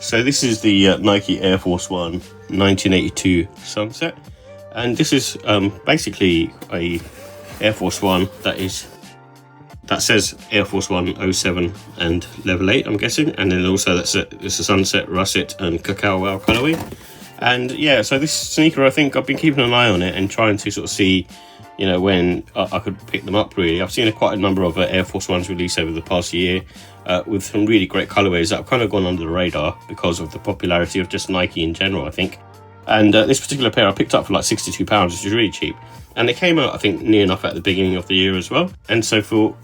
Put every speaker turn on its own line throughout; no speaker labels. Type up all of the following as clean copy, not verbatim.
So this is the Nike Air Force One 1982 Sunset, and this is basically a Air Force One that says Air Force One 07 and level 8, I'm guessing, and then also it's a Sunset, Russet, and Cacao colorway. And yeah, so this sneaker, I think I've been keeping an eye on it and trying to sort of see, you know, when I could pick them up. Really, I've seen quite a number of Air Force Ones released over the past year, with some really great colorways that have kind of gone under the radar because of the popularity of just Nike in general, I think. And this particular pair I picked up for like £62, which is really cheap. And they came out, I think, near enough at the beginning of the year as well. And so for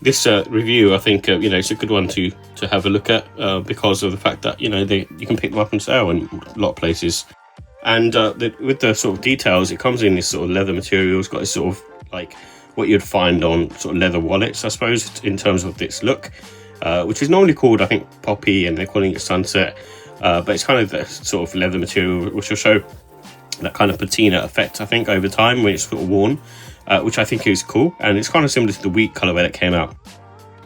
this review, I think you know, it's a good one to have a look at because of the fact that, you know, you can pick them up on sale in a lot of places. And with the sort of details, it comes in this sort of leather material. It's got this sort of like what you'd find on sort of leather wallets, I suppose, in terms of this look, which is normally called, I think, poppy, and they're calling it sunset. But it's kind of the sort of leather material which will show that kind of patina effect, I think, over time when it's sort of worn, which I think is cool. And it's kind of similar to the wheat colorway that came out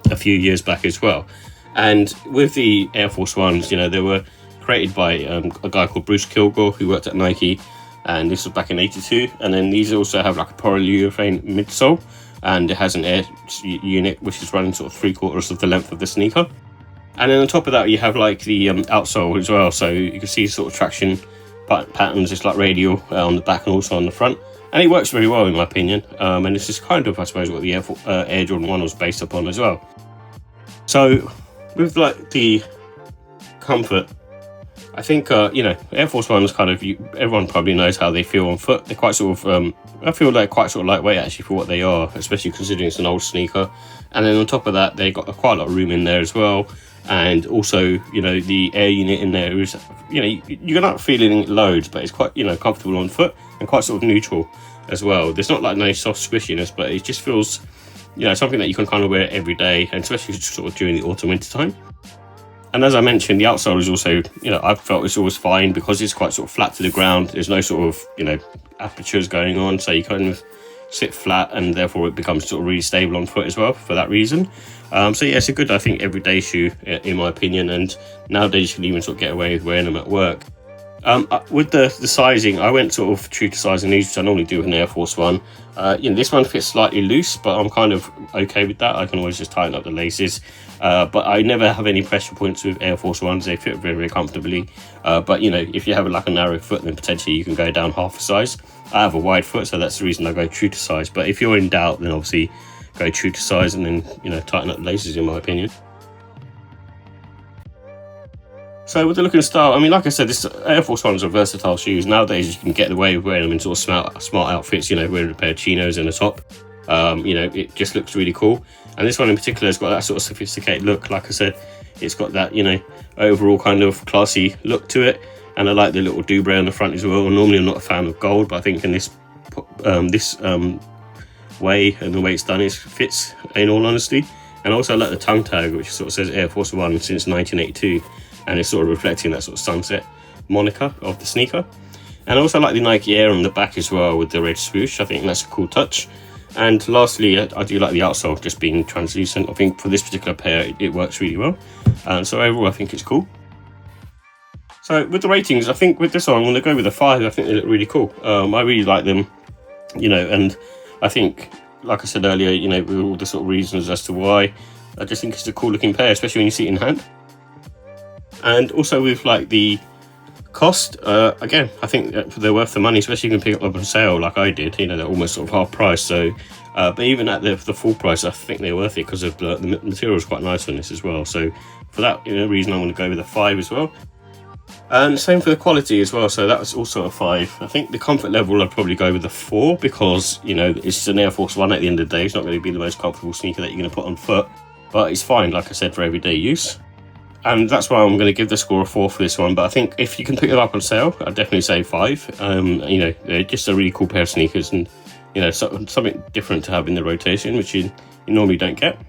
a few years back as well. And with the Air Force Ones, you know, they were created by a guy called Bruce Kilgore, who worked at Nike, and this was back in '82. And then these also have like a polyurethane midsole, and it has an air unit which is running sort of 3/4 of the length of the sneaker. And then on top of that, you have like the outsole as well, so you can see sort of traction patterns, just like radial on the back and also on the front, and it works very well in my opinion. And this is kind of, I suppose, what the Air Jordan 1 was based upon as well. So with like the comfort, I think you know, Air Force Ones kind of, everyone probably knows how they feel on foot. They're quite sort of I feel like quite sort of lightweight actually for what they are, especially considering it's an old sneaker. And then on top of that, they got quite a lot of room in there as well. And also, you know, the air unit in there is, you know, you're not feeling loads, but it's quite, you know, comfortable on foot and quite sort of neutral as well. There's not like no soft squishiness, but it just feels, you know, something that you can kind of wear every day, and especially sort of during the autumn winter time. And as I mentioned, the outsole is also, you know, I felt it's always fine because it's quite sort of flat to the ground. There's no sort of, you know, apertures going on, so you kind of sit flat, and therefore it becomes sort of really stable on foot as well for that reason. So yeah, it's a good, I think, everyday shoe in my opinion, and nowadays you can even sort of get away with wearing them at work. With the sizing, I went sort of true to size in these, which I normally do with an Air Force One. You know, this one fits slightly loose, but I'm kind of okay with that. I can always just tighten up the laces. But I never have any pressure points with Air Force Ones. They fit very, very comfortably. But you know, if you have like a narrow foot, then potentially you can go down half a size. I have a wide foot, so that's the reason I go true to size. But if you're in doubt, then obviously go true to size and then, you know, tighten up the laces, in my opinion. So with the look and style, I mean, like I said, this Air Force Ones are versatile shoes. Nowadays, you can get away with wearing them in sort of smart outfits, you know, wearing a pair of chinos and a top. You know, it just looks really cool. And this one in particular has got that sort of sophisticated look. Like I said, it's got that, you know, overall kind of classy look to it. And I like the little doubre on the front as well. Normally, I'm not a fan of gold, but I think in this way and the way it's done, it fits, in all honesty. And also I like the tongue tag, which sort of says Air Force One since 1982. And it's sort of reflecting that sort of sunset moniker of the sneaker. And I also like the Nike Air on the back as well with the red swoosh. I think that's a cool touch. And lastly, I do like the outsole just being translucent. I think for this particular pair, it works really well. And so overall, I think it's cool. So with the ratings, I think with this one, I'm going to go with a 5. I think they look really cool. I really like them, you know, and I think, like I said earlier, you know, with all the sort of reasons as to why, I just think it's a cool looking pair, especially when you see it in hand. And also with like the cost, again, I think they're worth the money, especially if you can pick up on sale like I did. You know, they're almost sort of half price. So, but even at the full price, I think they're worth it because of the material is quite nice on this as well. So for that, you know, reason, I'm going to go with a 5 as well. And same for the quality as well. So that was also a 5. I think the comfort level, I'd probably go with a 4 because, you know, it's an Air Force One at the end of the day. It's not going to be the most comfortable sneaker that you're going to put on foot, but it's fine, like I said, for everyday use. And that's why I'm going to give the score a 4 for this one. But I think if you can pick it up on sale, I'd definitely say 5. You know, they're just a really cool pair of sneakers, and, you know, something different to have in the rotation, which you normally don't get.